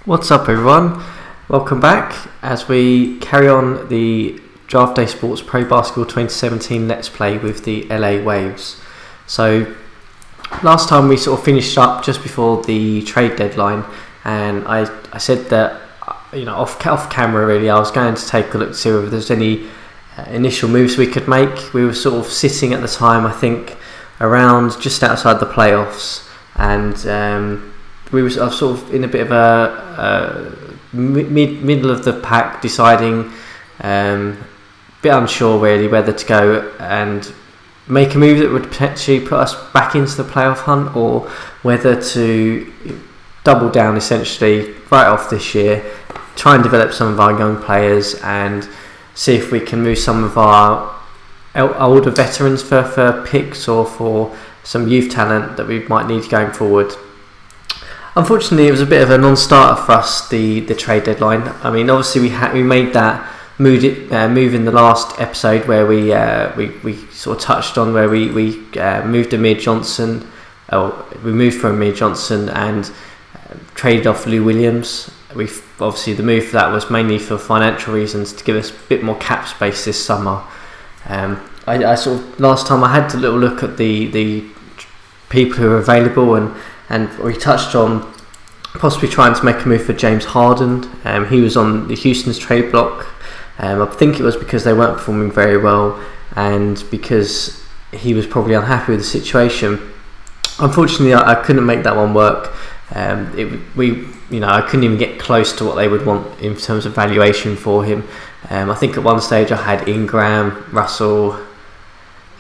What's up, everyone? Welcome back as we carry on the Draft Day Sports Pro Basketball 2017 Let's Play with the LA Waves. So last time we sort of finished up just before the trade deadline, and I said that off camera really I was going to take a look to see whether there's any initial moves we could make. We were sort of sitting at the time, I think, around just outside the playoffs, and we were sort of in a bit of a middle of the pack, deciding, a bit unsure really whether to go and make a move that would potentially put us back into the playoff hunt, or whether to double down essentially right off this year, try and develop some of our young players and see if we can move some of our older veterans for picks or for some youth talent that we might need going forward. Unfortunately, it was a bit of a non-starter for us, the trade deadline. I mean, obviously we made that move in the last episode where we sort of touched on where we moved Amir Johnson. We moved for Amir Johnson and traded off Lou Williams. Obviously the move for that was mainly for financial reasons, to give us a bit more cap space this summer. I sort of last time I had a little look at the people who are available, and we touched on possibly trying to make a move for James Harden. He was on the Houston's trade block. I think it was because they weren't performing very well and because he was probably unhappy with the situation. Unfortunately, I couldn't make that one work. I couldn't even get close to what they would want in terms of valuation for him. I think at one stage I had Ingram, Russell,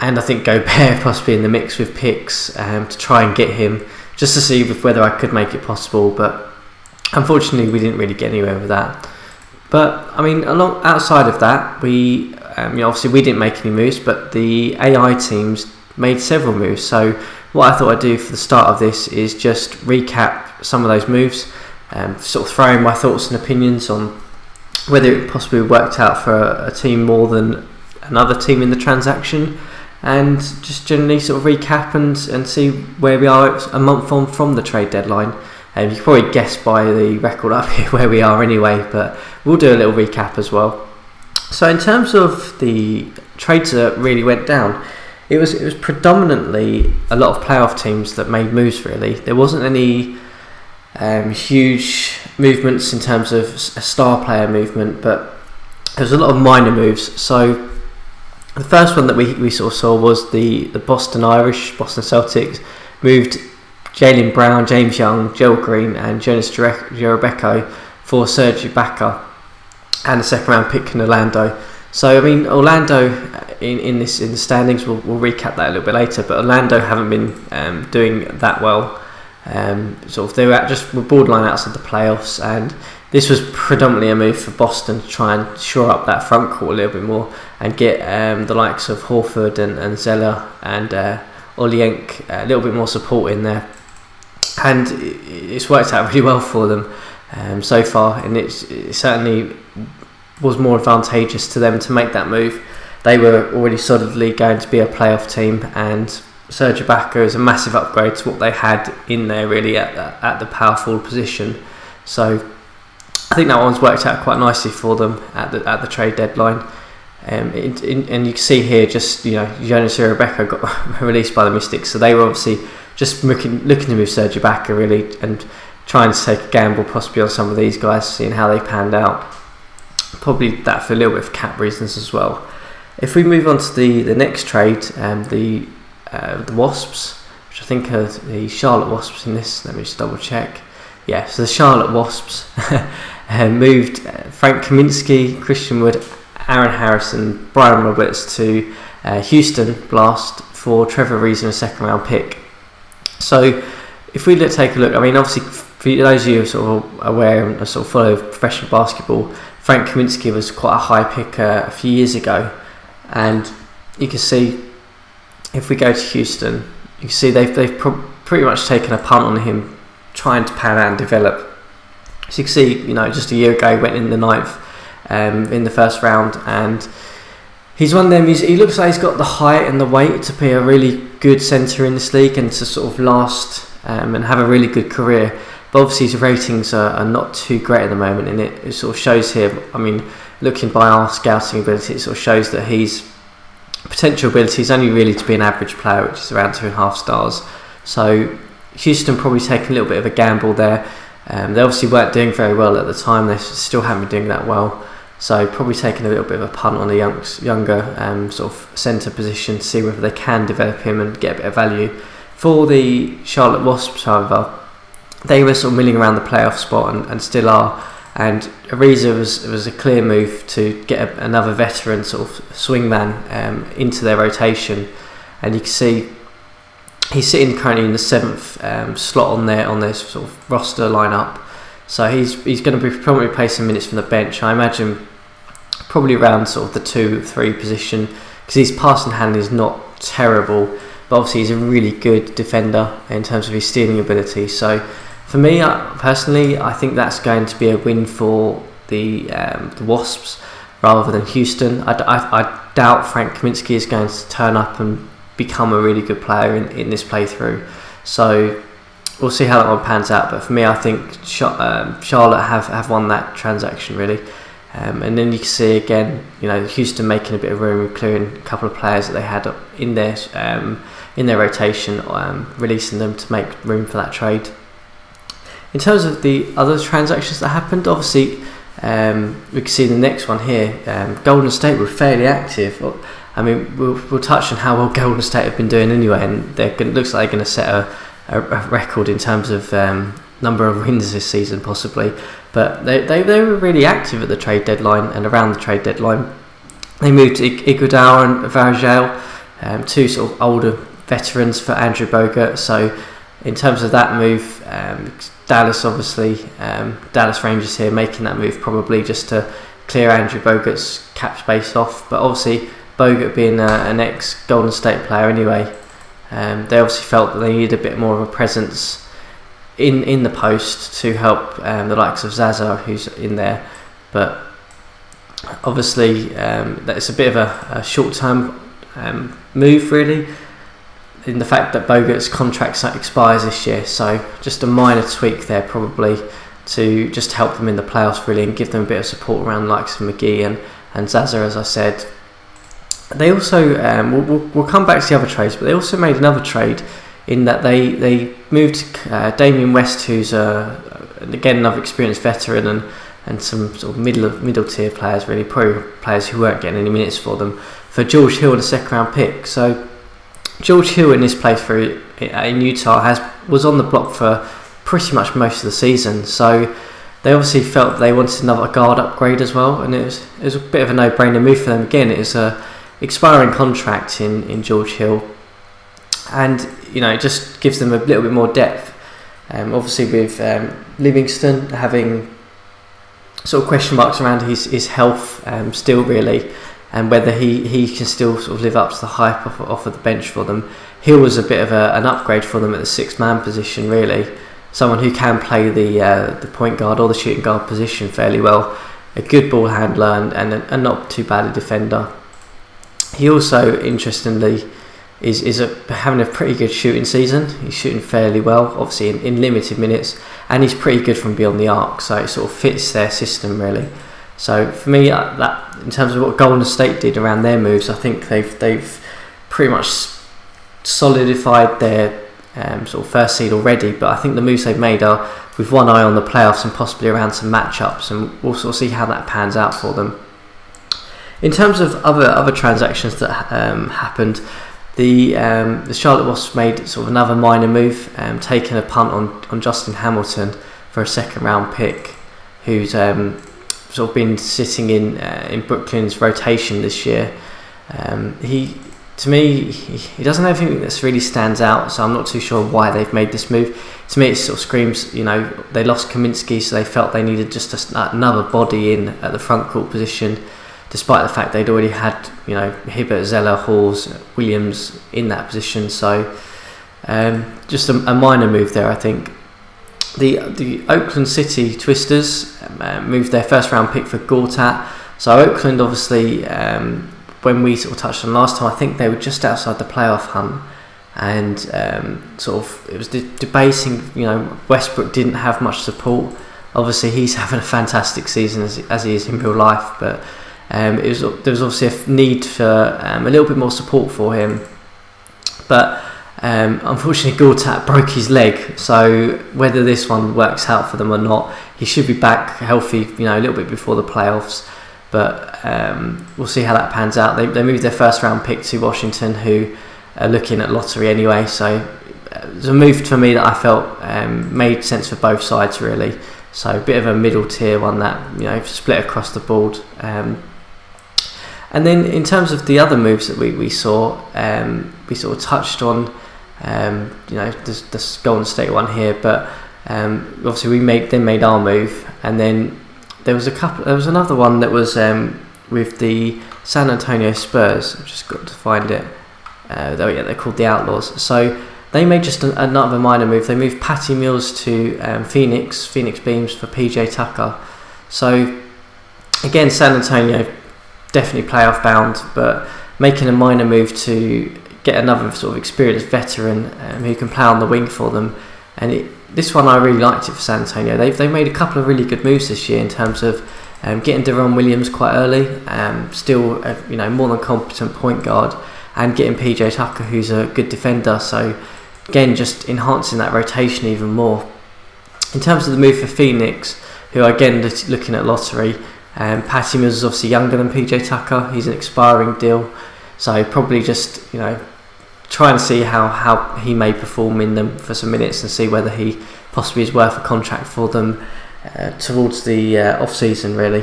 and I think Gobert possibly in the mix with picks to try and get him, just to see whether I could make it possible. But unfortunately, we didn't really get anywhere with that. But I mean, outside of that, we obviously we didn't make any moves, but the AI teams made several moves. So what I thought I'd do for the start of this is just recap some of those moves, sort of throw in my thoughts and opinions on whether it possibly worked out for a team more than another team in the transaction, and just generally sort of recap and see where we are a month on from the trade deadline. You can probably guess by the record up here where we are anyway, but we'll do a little recap as well. So in terms of the trades that really went down, it was predominantly a lot of playoff teams that made moves really. There wasn't any huge movements in terms of a star player movement, but there was a lot of minor moves. So the first one that we sort of saw was the Boston Celtics moved Jaylen Brown, James Young, Joel Green and Jonas Jerebko for Serge Ibaka and a second round pick in Orlando. So I mean, Orlando in the standings, we'll recap that a little bit later, but Orlando haven't been doing that well. They were borderline outside the playoffs, and this was predominantly a move for Boston to try and shore up that front court a little bit more and get the likes of Horford and Zeller and Olienk a little bit more support in there, and it's worked out really well for them so far, and it certainly was more advantageous to them to make that move. They were already solidly going to be a playoff team, and Serge Ibaka is a massive upgrade to what they had in there really at the power forward position. So I think that one's worked out quite nicely for them at the trade deadline. And you can see here, just Jonas Jerebko got released by the Mystics, so they were obviously just looking to move Serge Ibaka really and trying to take a gamble possibly on some of these guys, seeing how they panned out. Probably that for a little bit of cap reasons as well. If we move on to the next trade, the Wasps, which I think are the Charlotte Wasps in this. Let me just double check. Yeah, so the Charlotte Wasps moved Frank Kaminsky, Christian Wood, Aaron Harrison, Brian Roberts to Houston Blast for Trevor Rees and a second round pick. So if we take a look, I mean, obviously for those of you who are sort of aware and sort of follow professional basketball, Frank Kaminsky was quite a high pick a few years ago, and you can see if we go to Houston, you can see they've pretty much taken a punt on him trying to pan out and develop. So you can see, just a year ago he went in the 9th in the first round, and he's one of them. He looks like he's got the height and the weight to be a really good centre in this league and to sort of last and have a really good career. but obviously his ratings are not too great at the moment, and it sort of shows here. I mean, looking by our scouting ability, it sort of shows that his potential ability is only really to be an average player, which is around 2.5 stars. So Houston probably taking a little bit of a gamble there. They obviously weren't doing very well at the time. They still haven't been doing that well. So probably taking a little bit of a punt on the younger sort of centre position to see whether they can develop him and get a bit of value. For the Charlotte Wasps, however, they were sort of milling around the playoff spot and still are. And Ariza was a clear move to get another veteran sort of swingman into their rotation. And you can see he's sitting currently in the 7th slot on their sort of roster lineup. So he's going to be probably playing minutes from the bench. I imagine probably around sort of the 2-3 position, because his passing hand is not terrible, but obviously he's a really good defender in terms of his stealing ability. So for me, personally, I think that's going to be a win for the Wasps rather than Houston. I doubt Frank Kaminsky is going to turn up and become a really good player in this playthrough. So we'll see how that one pans out. But for me, I think Charlotte have won that transaction really. And then you can see again, Houston making a bit of room, clearing a couple of players that they had in their rotation, releasing them to make room for that trade. In terms of the other transactions that happened, obviously we can see the next one here. Golden State were fairly active. I mean, we'll touch on how well Golden State have been doing anyway, and it looks like they're going to set a record in terms of number of wins this season possibly. But they were really active at the trade deadline and around the trade deadline. They moved Iguodala and Varejao, two sort of older veterans for Andrew Bogut. So in terms of that move, Dallas Rangers here making that move probably just to clear Andrew Bogut's cap space off. But obviously Bogut being an ex-Golden State player anyway, they obviously felt that they needed a bit more of a presence in the post to help the likes of Zaza, who's in there. But obviously that's a bit of a short-term move really, in the fact that Bogut's contract expires this year. So just a minor tweak there probably to just help them in the playoffs really, and give them a bit of support around the likes of McGee and Zaza, as I said. They also we'll come back to the other trades, but they also made another trade in that they moved Damian West, who's again another experienced veteran, and some sort of middle tier players, really pro players who weren't getting any minutes for George Hill and a second round pick. So George Hill in this playthrough in Utah was on the block for pretty much most of the season. So they obviously felt they wanted another guard upgrade as well, and it was a bit of a no-brainer move for them. Again, it was a expiring contract in George Hill, and it just gives them a little bit more depth. Obviously with Livingston having sort of question marks around his health still really, and whether he can still sort of live up to the hype off of the bench for them. Hill was a bit of an upgrade for them at the 6-man position really, someone who can play the point guard or the shooting guard position fairly well, a good ball handler and not too bad a defender. He also, interestingly, is having a pretty good shooting season. He's shooting fairly well, obviously in limited minutes, and he's pretty good from beyond the arc, so it sort of fits their system really. So for me, that in terms of what Golden State did around their moves, I think they've pretty much solidified their sort of first seed already. But I think the moves they've made are with one eye on the playoffs and possibly around some matchups, and we'll sort of see how that pans out for them. In terms of other transactions that happened, the Charlotte Wasps made sort of another minor move, taking a punt on Justin Hamilton for a second round pick, who's sort of been sitting in Brooklyn's rotation this year. He doesn't have anything that really stands out, so I'm not too sure why they've made this move. To me, it sort of screams, they lost Kaminsky, so they felt they needed just another body in at the front court position, despite the fact they'd already had, Hibbert, Zeller, Halls, Williams in that position. So just a minor move there, I think. The Oakland City Twisters moved their first round pick for Gortat. So Oakland, obviously, when we sort of touched on last time, I think they were just outside the playoff hunt. and sort of it was debating. Westbrook didn't have much support. Obviously, he's having a fantastic season as he is in real life, but there was obviously a need for a little bit more support for him. But unfortunately, Gortat broke his leg, so whether this one works out for them or not, he should be back healthy, a little bit before the playoffs. But we'll see how that pans out. They moved their first round pick to Washington, who are looking at lottery anyway. So it was a move for me that I felt made sense for both sides, really. So a bit of a middle tier one that split across the board. And then in terms of the other moves that we saw, we sort of touched on. The Golden State one here, but obviously we made our move, and then there was another one that was with the San Antonio Spurs. I've just got to find it. They're called the Outlaws. So they made just another minor move. They moved Patty Mills to Phoenix Beams for PJ Tucker. So again, San Antonio definitely playoff bound, but making a minor move to get another sort of experienced veteran who can play on the wing for them. And this one I really liked it for San Antonio. They made a couple of really good moves this year in terms of getting Deron Williams quite early, still more than competent point guard, and getting PJ Tucker, who's a good defender. So again, just enhancing that rotation even more. In terms of the move for Phoenix, who are again looking at lottery, Patty Mills is obviously younger than PJ Tucker. He's an expiring deal. So probably just, try and see how he may perform in them for some minutes and see whether he possibly is worth a contract for them towards the off-season, really.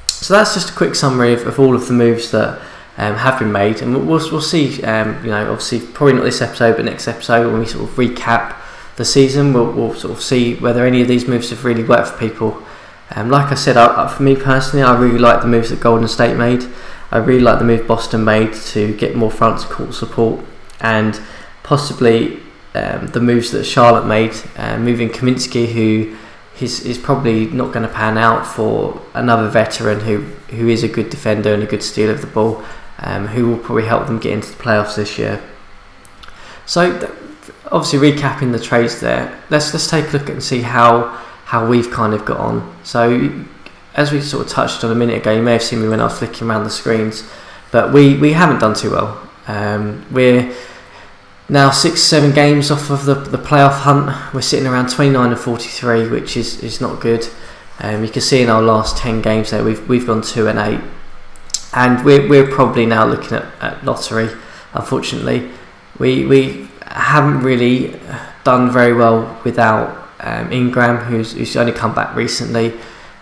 So that's just a quick summary of all of the moves that have been made. And we'll see, obviously probably not this episode, but next episode when we sort of recap the season, we'll sort of see whether any of these moves have really worked for people. Like I said, for me personally, I really like the moves that Golden State made. I really like the move Boston made to get more front court support, and possibly the moves that Charlotte made, moving Kaminsky, who is probably not going to pan out, for another veteran who is a good defender and a good stealer of the ball, who will probably help them get into the playoffs this year. So obviously recapping the trades there, let's take a look and see how we've kind of got on. So as we sort of touched on a minute ago, you may have seen me when I was flicking around the screens, but we haven't done too well. We're now 6-7 games off of the playoff hunt. We're sitting around 29 and 43, which is not good. You can see in our last 10 games there we've gone 2-8, and we're probably now looking at lottery. Unfortunately, we haven't really done very well without Ingram, who's only come back recently,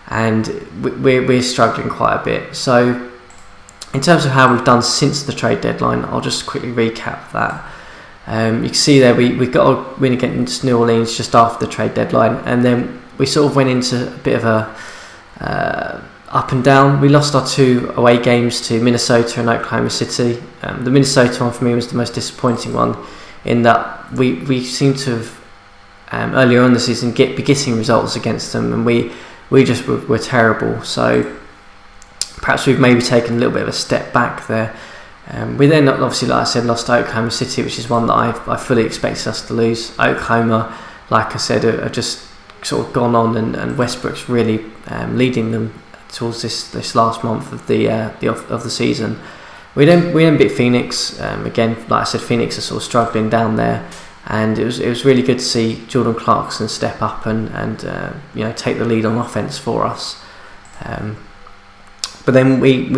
and we're struggling quite a bit. So in terms of how we've done since the trade deadline, I'll just quickly recap that. You can see there we got a win against New Orleans just after the trade deadline, and then we sort of went into a bit of a up and down. We lost our 2 away games to Minnesota and Oklahoma City. The Minnesota one for me was the most disappointing one, in that we seemed to have earlier on in the season be getting results against them, and we just were terrible. So perhaps we've maybe taken a little bit of a step back there. We then obviously, like I said, lost to Oklahoma City, which is one that I fully expected us to lose. Oklahoma, like I said, are just sort of gone on, and Westbrook's really leading them towards this last month of the season. We then beat Phoenix. Again, like I said, Phoenix are sort of struggling down there, and it was really good to see Jordan Clarkson step up and take the lead on offense for us. But then we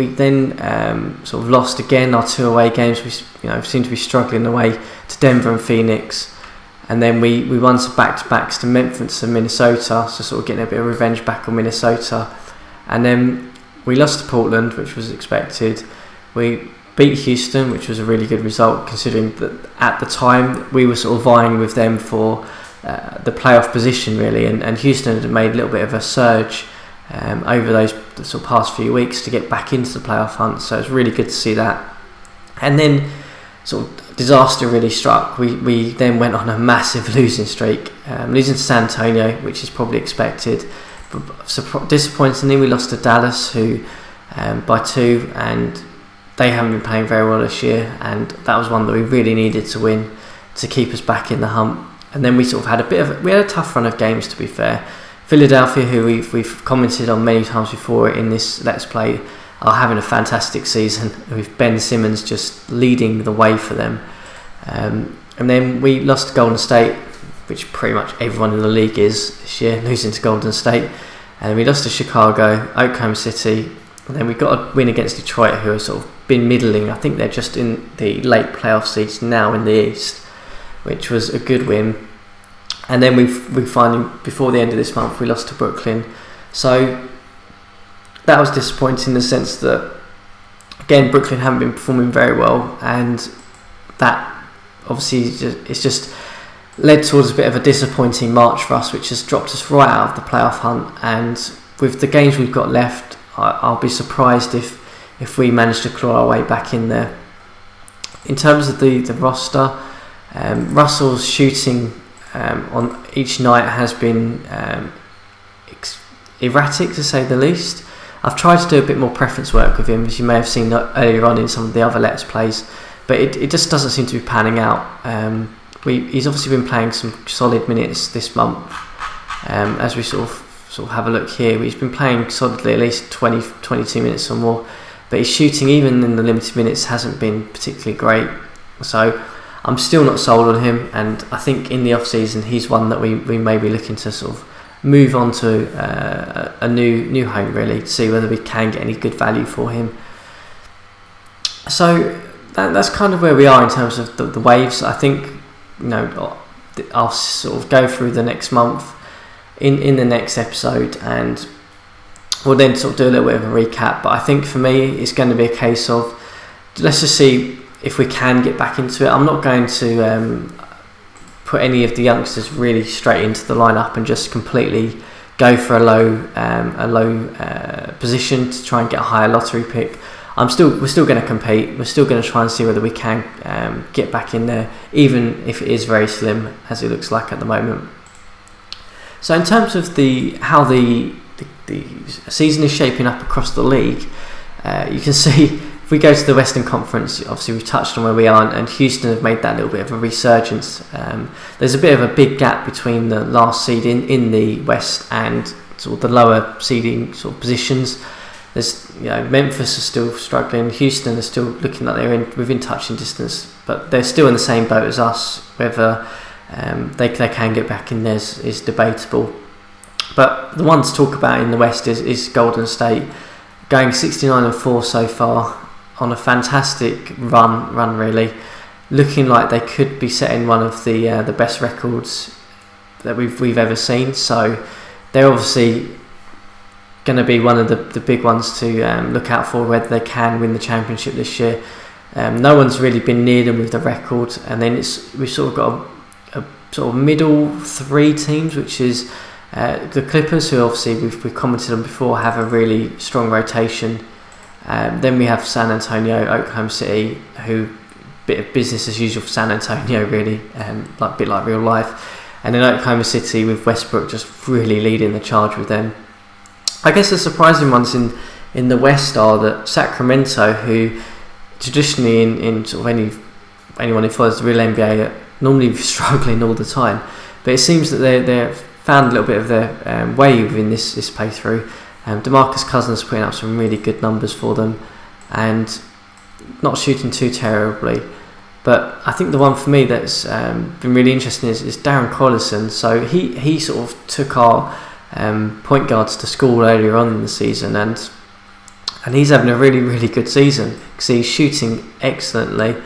sort of lost again our 2 away games. We seem to be struggling away to Denver and Phoenix, and then we won some back-to-backs to Memphis and Minnesota, so sort of getting a bit of revenge back on Minnesota. And then we lost to Portland, which was expected. We beat Houston, which was a really good result, considering that at the time we were sort of vying with them for the playoff position, really, and Houston had made a little bit of a surge over those sort of past few weeks to get back into the playoff hunt. So it's really good to see that. And then sort of disaster really struck. We then went on a massive losing streak, losing to San Antonio, which is probably expected. But disappointingly, we lost to Dallas, who by 2, and they haven't been playing very well this year, and that was one that we really needed to win. to keep us back in the hunt. And then we sort of had a tough run of games, to be fair. Philadelphia, who we've commented on many times before in this Let's Play, are having a fantastic season with Ben Simmons just leading the way for them. And then we lost to Golden State, which pretty much everyone in the league is this year, losing to Golden State. And we lost to Chicago, Oklahoma City, and then we got a win against Detroit, who have sort of been middling. I think they're just in the late playoff seeds now in the East, which was a good win. And then we finally, before the end of this month, we lost to Brooklyn. So that was disappointing in the sense that, again, Brooklyn haven't been performing very well, and that obviously it's just led towards a bit of a disappointing March for us, which has dropped us right out of the playoff hunt. And with the games we've got left, I'll be surprised if we manage to claw our way back in there. In terms of the roster, Russell's shooting on each night has been erratic, to say the least. I've tried to do a bit more preference work with him, as you may have seen earlier on in some of the other Let's Plays, but it just doesn't seem to be panning out. He's obviously been playing some solid minutes this month. As we sort of have a look here, he's been playing solidly at least 22 minutes or more, but his shooting, even in the limited minutes, hasn't been particularly great. So I'm still not sold on him, and I think in the off season he's one that we may be looking to sort of move on to a new home, really, to see whether we can get any good value for him. So that's kind of where we are in terms of the waves. I think, I'll sort of go through the next month in the next episode, and we'll then sort of do a little bit of a recap. But I think for me it's going to be a case of, let's just see if we can get back into it. I'm not going to put any of the youngsters really straight into the lineup and just completely go for a low position to try and get a higher lottery pick. We're still going to compete. We're still going to try and see whether we can get back in there, even if it is very slim, as it looks like at the moment. So in terms of how the season is shaping up across the league, you can see if we go to the Western Conference, obviously we've touched on where we are, and Houston have made that little bit of a resurgence. There's a bit of a big gap between the last seed in the West and sort of the lower seeding sort of positions. There's, Memphis are still struggling. Houston are still looking like they're within touching distance, but they're still in the same boat as us. Whether they can get back in there is debatable. But the one to talk about in the West is Golden State, going 69-4 so far, on a fantastic run really, looking like they could be setting one of the best records that we've ever seen. So they're obviously going to be one of the big ones to look out for, whether they can win the championship this year. No one's really been near them with the record, and then we've sort of got a sort of middle three teams, which is the Clippers, who obviously we've commented on before, have a really strong rotation. Then we have San Antonio, Oklahoma City, who bit of business as usual for San Antonio, really, a bit like real life. And then Oklahoma City with Westbrook just really leading the charge with them. I guess the surprising ones in the West are that Sacramento, who traditionally in sort of anyone who follows the real NBA are normally struggling all the time, but it seems that they're found a little bit of their way within this playthrough. DeMarcus Cousins putting up some really good numbers for them and not shooting too terribly. But I think the one for me that's been really interesting is Darren Collison. So he sort of took our point guards to school earlier on in the season, and he's having a really, really good season because he's shooting excellently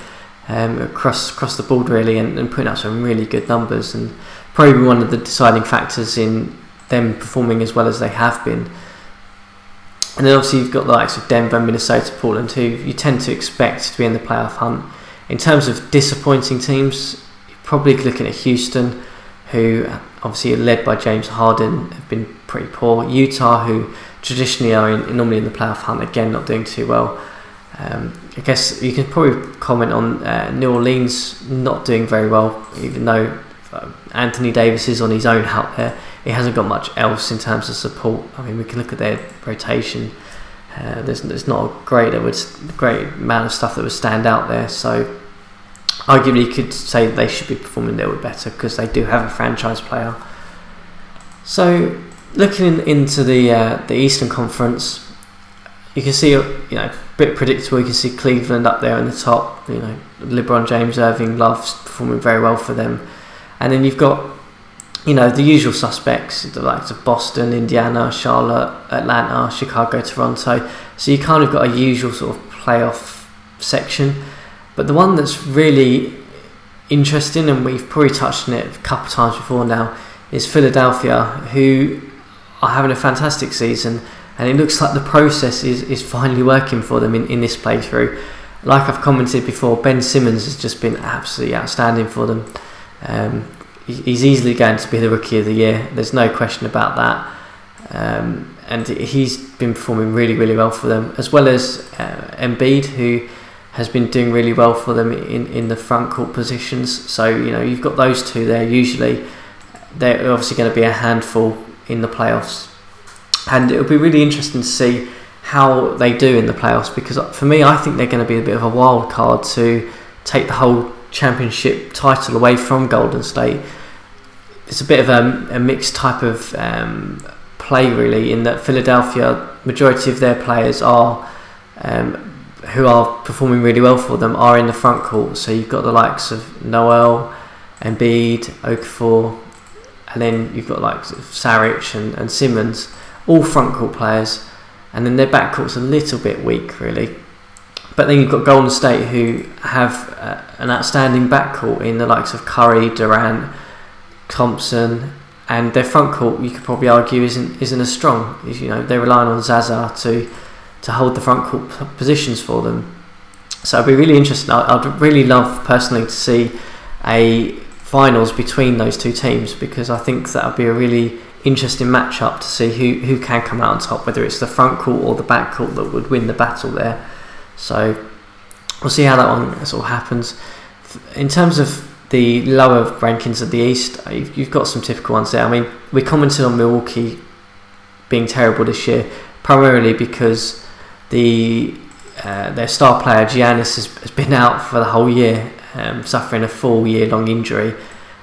across the board really, and putting up some really good numbers, and probably one of the deciding factors in them performing as well as they have been. And then obviously you've got the likes of Denver, Minnesota, Portland, who you tend to expect to be in the playoff hunt. In terms of disappointing teams, you're probably looking at Houston, who obviously are led by James Harden, have been pretty poor. Utah, who traditionally are normally in the playoff hunt, again not doing too well. I guess you can probably comment on New Orleans not doing very well, even though Anthony Davis is on his own out there. He hasn't got much else in terms of support. I mean, we can look at their rotation. There's not a great amount of stuff that would stand out there. So arguably you could say they should be performing a little bit better because they do have a franchise player. So looking into the Eastern Conference, you can see, a bit predictable. You can see Cleveland up there in the top. LeBron James, Irving, Love's performing very well for them, and then you've got the usual suspects, the likes of Boston, Indiana, Charlotte, Atlanta, Chicago, Toronto. So you kind of got a usual sort of playoff section. But the one that's really interesting, and we've probably touched on it a couple of times before now, is Philadelphia, who are having a fantastic season, and it looks like the process is finally working for them in this playthrough. Like I've commented before, Ben Simmons has just been absolutely outstanding for them. He's easily going to be the Rookie of the Year. There's no question about that. And he's been performing really, really well for them, as well as Embiid, who has been doing really well for them in the front court positions. So, you've got those two there. Usually, they're obviously going to be a handful in the playoffs. And it'll be really interesting to see how they do in the playoffs, because for me, I think they're going to be a bit of a wild card to take the whole championship title away from Golden State. It's a bit of a mixed type of play, really, in that Philadelphia, majority of their players are who are performing really well for them are in the front court. So you've got the likes of Noel, Embiid, Okafor, and then you've got like Saric and Simmons, all front court players, and then their back court's a little bit weak, really. But then you've got Golden State, who have an outstanding backcourt in the likes of Curry, Durant, Thompson, and their front court, you could probably argue, isn't as strong. They're relying on Zaza to hold the front court positions for them. So it'd be really interesting. I'd really love personally to see a finals between those two teams, because I think that would be a really interesting matchup to see who can come out on top, whether it's the front court or the back court that would win the battle there. So we'll see how that one sort of happens. In terms of the lower rankings of the East, you've got some typical ones there. I mean, we commented on Milwaukee being terrible this year, primarily because their star player Giannis has been out for the whole year, suffering a full year-long injury,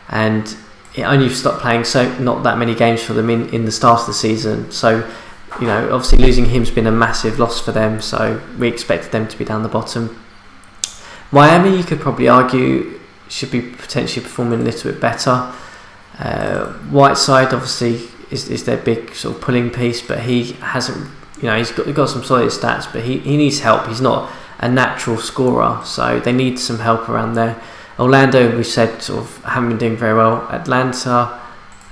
and it only stopped playing not that many games for them in the start of the season. So, obviously losing him's been a massive loss for them. So we expected them to be down the bottom. Miami, you could probably argue, should be potentially performing a little bit better. Whiteside obviously is their big sort of pulling piece, but he hasn't. He's got some solid stats, but he needs help. He's not a natural scorer, so they need some help around there. Orlando, we said, sort of haven't been doing very well. Atlanta,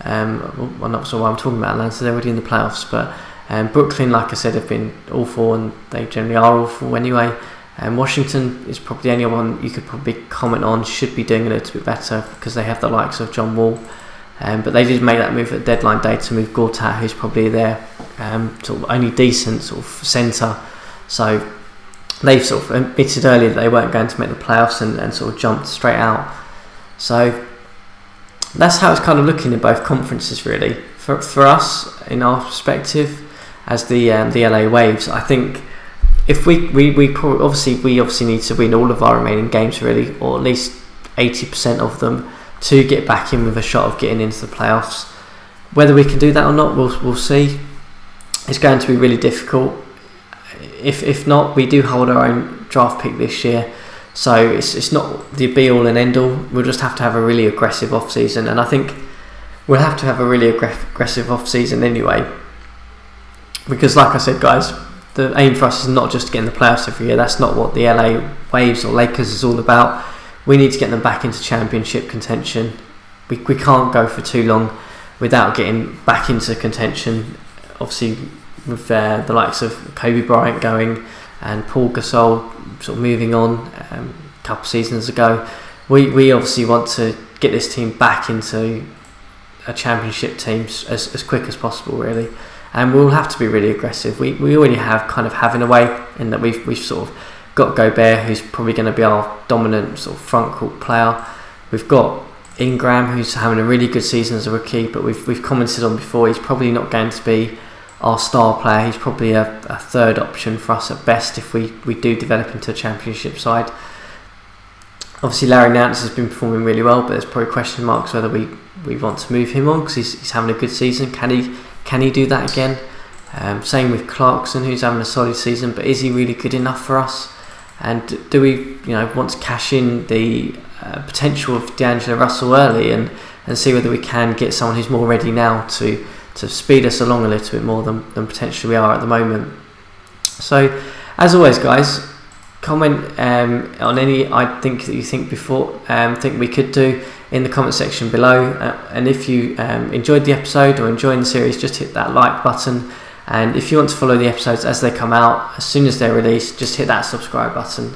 I'm not sure why I'm talking about Atlanta. They're already in the playoffs, but Brooklyn, like I said, have been awful, and they generally are awful anyway. Washington is probably the only one you could probably comment on should be doing a little bit better, because they have the likes of John Wall. But they did make that move at deadline day to move Gortat, who's probably their sort of only decent sort of centre. So they've sort of admitted earlier that they weren't going to make the playoffs and sort of jumped straight out. So that's how it's kind of looking in both conferences, really. For us, in our perspective, as the LA Waves, I think if we obviously need to win all of our remaining games, really, or at least 80% of them, to get back in with a shot of getting into the playoffs. Whether we can do that or not, we'll see. It's going to be really difficult. If not, we do hold our own draft pick this year, so it's not the be all and end all. We'll just have to have a really aggressive off season, and I think we'll have to have a really aggressive off season anyway, because like I said, guys, the aim for us is not just to get in the playoffs every year. That's not what the LA Waves or Lakers is all about. We need to get them back into championship contention. We can't go for too long without getting back into contention. Obviously, with the likes of Kobe Bryant going and Paul Gasol sort of moving on a couple of seasons ago, we obviously want to get this team back into a championship team as quick as possible, really. And we'll have to be really aggressive. We already have in a way, in that we've sort of got Gobert, who's probably going to be our dominant sort of front court player. We've got Ingram, who's having a really good season as a rookie, but we've commented on before, he's probably not going to be our star player. He's probably a third option for us at best if we do develop into a championship side. Obviously Larry Nance has been performing really well, but there's probably question marks whether we want to move him on, because he's having a good season. Can he do that again? Same with Clarkson, who's having a solid season, but is he really good enough for us? And do we want to cash in the potential of D'Angelo Russell early and see whether we can get someone who's more ready now to speed us along a little bit more than potentially we are at the moment? So as always, guys, comment on any I think that you think we could do in the comment section below, and if you enjoyed the episode or enjoying the series, just hit that like button. And if you want to follow the episodes as they come out, as soon as they're released, just hit that subscribe button.